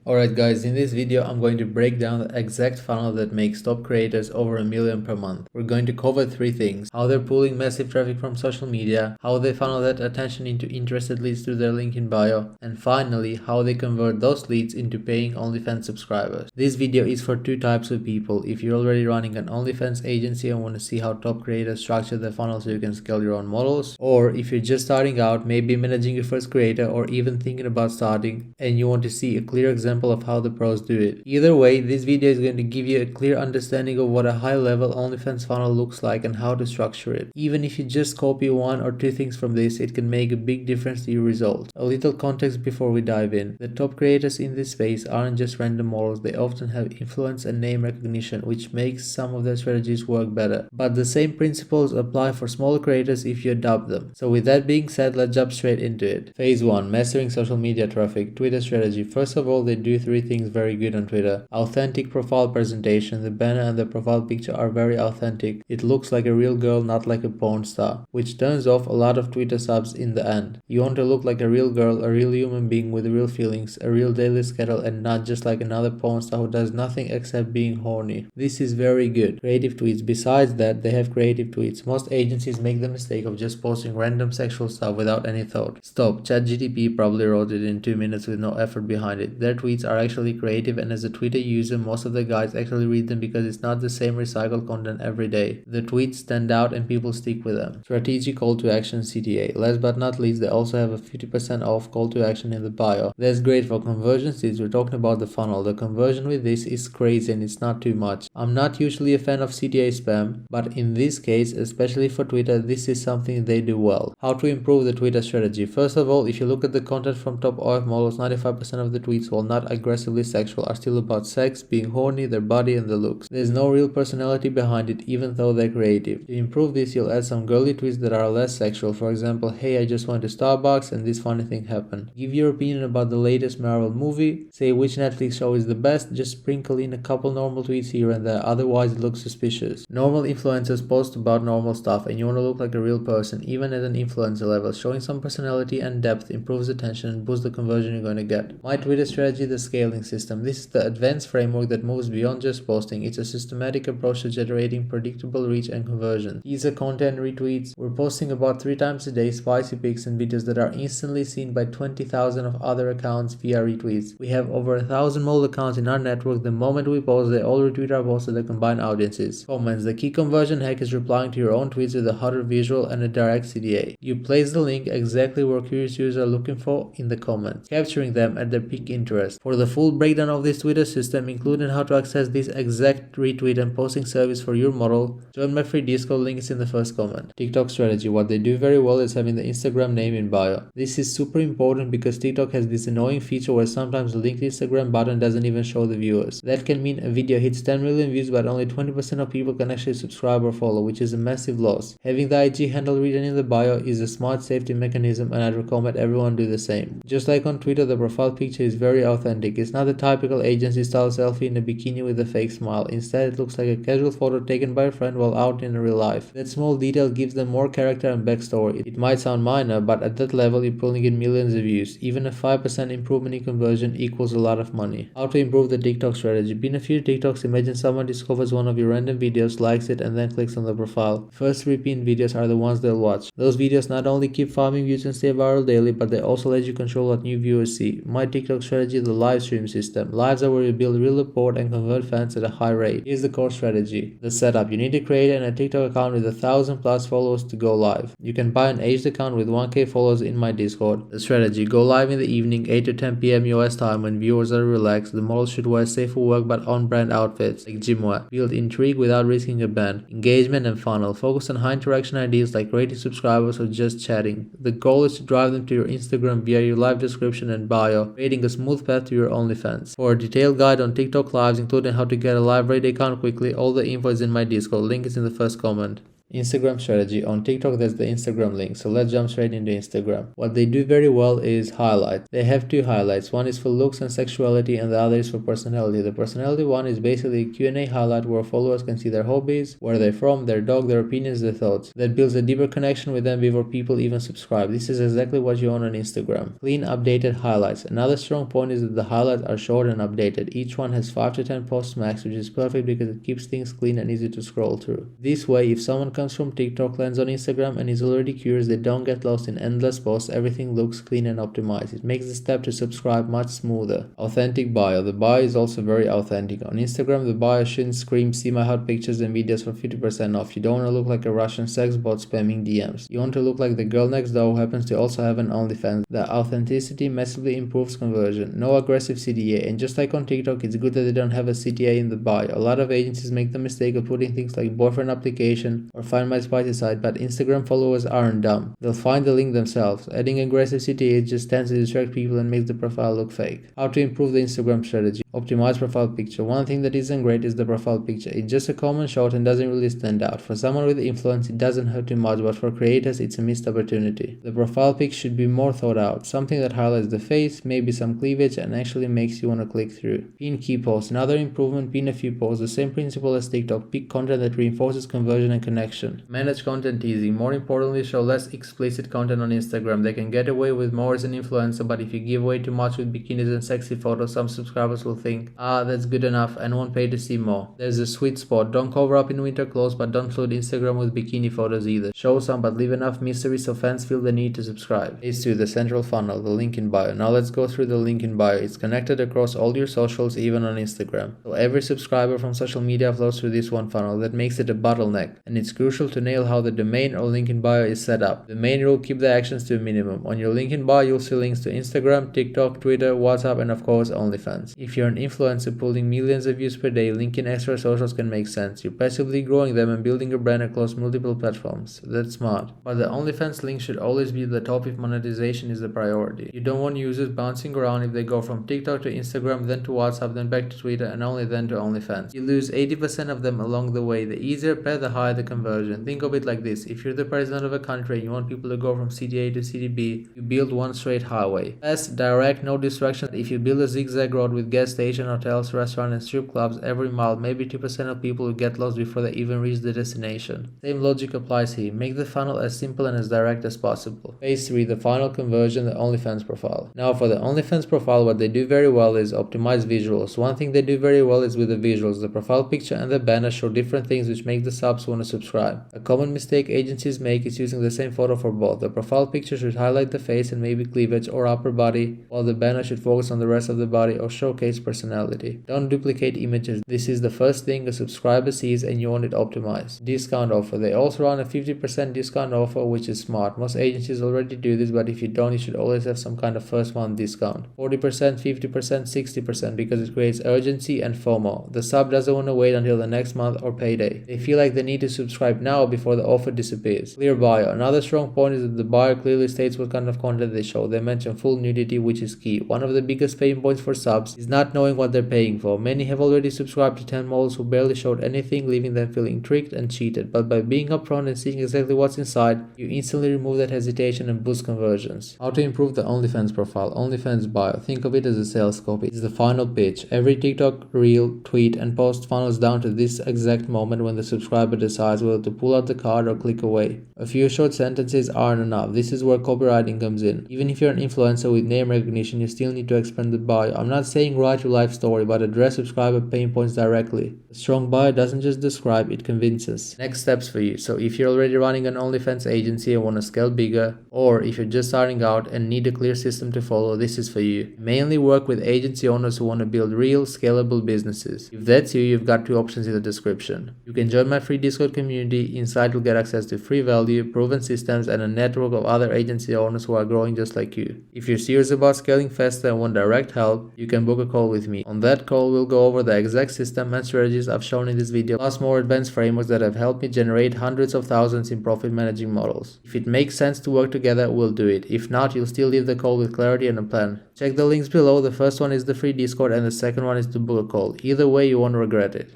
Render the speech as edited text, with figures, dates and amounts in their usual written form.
Alright guys, in this video I'm going to break down the exact funnel that makes top creators over $1 million per month. We're going to cover 3 things: how they're pulling massive traffic from social media, how they funnel that attention into interested leads through their link in bio, and finally how they convert those leads into paying OnlyFans subscribers. This video is for 2 types of people: if you're already running an OnlyFans agency and want to see how top creators structure their funnel so you can scale your own models, or if you're just starting out, maybe managing your first creator or even thinking about starting, and you want to see a clear example of how the pros do it. Either way, this video is going to give you a clear understanding of what a high-level OnlyFans funnel looks like and how to structure it. Even if you just copy 1 or 2 things from this, it can make a big difference to your results. A little context before we dive in. The top creators in this space aren't just random models, they often have influence and name recognition, which makes some of their strategies work better. But the same principles apply for smaller creators if you adopt them. So with that being said, let's jump straight into it. Phase 1. Mastering social media traffic. Twitter strategy. First of all, they do 3 things very good on Twitter. Authentic profile presentation. The banner and the profile picture are very authentic. It looks like a real girl, not like a porn star, which turns off a lot of Twitter subs in the end. You want to look like a real girl, a real human being with real feelings, a real daily schedule, and not just like another porn star who does nothing except being horny. This is very good. Creative tweets. Besides that, they have creative tweets. Most agencies make the mistake of just posting random sexual stuff without any thought. Stop. ChatGPT probably wrote it in 2 minutes with no effort behind it. Their tweets are actually creative, and as a Twitter user, most of the guys actually read them because it's not the same recycled content every day. The tweets stand out and people stick with them. Strategic call to action CTA. Last but not least, they also have a 50% off call to action in the bio. That's great for conversion since we're talking about the funnel. The conversion with this is crazy and it's not too much. I'm not usually a fan of CTA spam, but in this case, especially for Twitter, this is something they do well. How to improve the Twitter strategy. First of all, if you look at the content from top OF models, 95% of the tweets, while not aggressively sexual, are still about sex, being horny, their body, and the looks. There's no real personality behind it, even though they're creative. To improve this, you'll add some girly tweets that are less sexual. For example, hey, I just went to Starbucks and this funny thing happened. Give your opinion about the latest Marvel movie. Say which Netflix show is the best. Just sprinkle in a couple normal tweets here and there, otherwise it looks suspicious. Normal influencers post about normal stuff, and you want to look like a real person, even at an influencer level. Showing some personality and depth improves attention and boosts the conversion you're going to get. My Twitter strategy, the scaling system. This is the advanced framework that moves beyond just posting. It's a systematic approach to generating predictable reach and conversion. Teaser content retweets. We're posting about 3 times a day spicy pics and videos that are instantly seen by 20,000 of other accounts via retweets. We have over 1,000 mold accounts in our network. The moment we post, they all retweet our posts to the combined audiences. Comments. The key conversion hack is replying to your own tweets with a hotter visual and a direct CTA. You place the link exactly where curious users are looking for in the comments, capturing them at their peak interest. For the full breakdown of this Twitter system, including how to access this exact retweet and posting service for your model, join my free Discord, link is in the first comment. TikTok strategy. What they do very well is having the Instagram name in bio. This is super important because TikTok has this annoying feature where sometimes the linked Instagram button doesn't even show the viewers. That can mean a video hits 10 million views but only 20% of people can actually subscribe or follow, which is a massive loss. Having the IG handle written in the bio is a smart safety mechanism, and I'd recommend everyone do the same. Just like on Twitter, the profile picture is very authentic. It's not the typical agency style selfie in a bikini with a fake smile. Instead, it looks like a casual photo taken by a friend while out in real life. That small detail gives them more character and backstory. It might sound minor, but at that level you're pulling in millions of views. Even a 5% improvement in conversion equals a lot of money. How to improve the TikTok strategy. Bin a few TikToks. Imagine someone discovers one of your random videos, likes it, and then clicks on the profile. First repeat videos are the ones they'll watch. Those videos not only keep farming views and stay viral daily, but they also let you control what new viewers see. My TikTok strategy, the live stream system. Lives are where you build real rapport and convert fans at a high rate. Here's the core strategy. The setup. You need to create a TikTok account with 1,000+ followers to go live. You can buy an aged account with 1K followers in my Discord. The strategy. Go live in the evening, 8 to 10 p.m. US time when viewers are relaxed. The model should wear safe for work but on-brand outfits like gym wear. Build intrigue without risking a ban. Engagement and funnel. Focus on high interaction ideas like rating subscribers or just chatting. The goal is to drive them to your Instagram via your live description and bio, creating a smooth path to your OnlyFans. For a detailed guide on TikTok lives, including how to get a live ready account quickly, all the info is in my Discord. Link is in the first comment. Instagram strategy. On TikTok, there's the Instagram link. So let's jump straight into Instagram. What they do very well is highlights. They have two highlights. One is for looks and sexuality, and the other is for personality. The personality one is basically a Q&A highlight where followers can see their hobbies, where they're from, their dog, their opinions, their thoughts. That builds a deeper connection with them before people even subscribe. This is exactly what you want on Instagram. Clean, updated highlights. Another strong point is that the highlights are short and updated. Each one has 5 to 10 posts max, which is perfect because it keeps things clean and easy to scroll through. This way, if someone comes from TikTok, lands on Instagram, and is already curious, they don't get lost in endless posts. Everything looks clean and optimized. It makes the step to subscribe much smoother. Authentic bio. The bio is also very authentic. On Instagram, the bio shouldn't scream, see my hot pictures and videos for 50% off. You don't want to look like a Russian sex bot spamming DMs. You want to look like the girl next door who happens to also have an OnlyFans. The authenticity massively improves conversion. No aggressive CTA. And just like on TikTok, it's good that they don't have a CTA in the bio. A lot of agencies make the mistake of putting things like boyfriend application or find my spicy side, but Instagram followers aren't dumb. They'll find the link themselves. Adding aggressive CTA just tends to distract people and makes the profile look fake. How to improve the Instagram strategy. Optimize profile picture. One thing that isn't great is the profile picture. It's just a common shot and doesn't really stand out. For someone with influence, it doesn't hurt too much, but for creators, it's a missed opportunity. The profile pic should be more thought out. Something that highlights the face, maybe some cleavage, and actually makes you want to click through. Pin key posts. Another improvement, pin a few posts. The same principle as TikTok. Pick content that reinforces conversion and connection. Manage content easy. More importantly, show less explicit content on Instagram. They can get away with more as an influencer, but if you give away too much with bikinis and sexy photos, some subscribers will think, that's good enough, and won't pay to see more. There's a sweet spot. Don't cover up in winter clothes, but don't flood Instagram with bikini photos either. Show some, but leave enough mystery so fans feel the need to subscribe. Phase 2, the central funnel, the link in bio. Now let's go through the link in bio. It's connected across all your socials, even on Instagram. So every subscriber from social media flows through this one funnel. That makes it a bottleneck, and it's crucial to nail how the domain or link in bio is set up. The main rule, keep the actions to a minimum. On your link in bio, you'll see links to Instagram, TikTok, Twitter, WhatsApp, and of course OnlyFans. If you're an influencer pulling millions of views per day, linking extra socials can make sense. You're passively growing them and building a brand across multiple platforms. That's smart. But the OnlyFans link should always be the top if monetization is the priority. You don't want users bouncing around if they go from TikTok to Instagram, then to WhatsApp, then back to Twitter, and only then to OnlyFans. You lose 80% of them along the way. The easier path, the higher the conversion. Think of it like this. If you're the president of a country and you want people to go from city A to city B, you build one straight highway. Fast, direct, no distraction. If you build a zigzag road with gas station, hotels, restaurants, and strip clubs every mile, maybe 2% of people will get lost before they even reach the destination. Same logic applies here. Make the funnel as simple and as direct as possible. Phase 3, the final conversion, the OnlyFans profile. Now for the OnlyFans profile, what they do very well is optimize visuals. One thing they do very well is with the visuals. The profile picture and the banner show different things which make the subs want to subscribe. A common mistake agencies make is using the same photo for both. The profile picture should highlight the face and maybe cleavage or upper body, while the banner should focus on the rest of the body or showcase personality. Don't duplicate images. This is the first thing a subscriber sees and you want it optimized. Discount offer. They also run a 50% discount offer, which is smart. Most agencies already do this, but if you don't, you should always have some kind of first month discount. 40%, 50%, 60% because it creates urgency and FOMO. The sub doesn't want to wait until the next month or payday. They feel like they need to subscribe now before the offer disappears. Clear bio. Another strong point is that the bio clearly states what kind of content they show. They mention full nudity, which is key. One of the biggest pain points for subs is not knowing what they're paying for. Many have already subscribed to 10 models who barely showed anything, leaving them feeling tricked and cheated. But by being upfront and seeing exactly what's inside, you instantly remove that hesitation and boost conversions. How to improve the OnlyFans profile. OnlyFans bio. Think of it as a sales copy. It's the final pitch. Every TikTok, reel, tweet, and post funnels down to this exact moment when the subscriber decides whether to pull out the card or click away. A few short sentences aren't enough. This is where copywriting comes in. Even if you're an influencer with name recognition, you still need to expand the bio. I'm not saying write your life story, but address subscriber pain points directly. A strong bio doesn't just describe, it convinces. Next steps for you. So if you're already running an OnlyFans agency and want to scale bigger, or if you're just starting out and need a clear system to follow, this is for you. Mainly work with agency owners who want to build real, scalable businesses. If that's you, you've got 2 options in the description. You can join my free Discord community. Inside you'll get access to free value, proven systems, and a network of other agency owners who are growing just like you. If you're serious about scaling faster and want direct help, you can book a call with me. On that call, we'll go over the exact system and strategies I've shown in this video, plus more advanced frameworks that have helped me generate hundreds of thousands in profit managing models. If it makes sense to work together, we'll do it. If not, you'll still leave the call with clarity and a plan. Check the links below. The first one is the free Discord and the second one is to book a call. Either way, you won't regret it.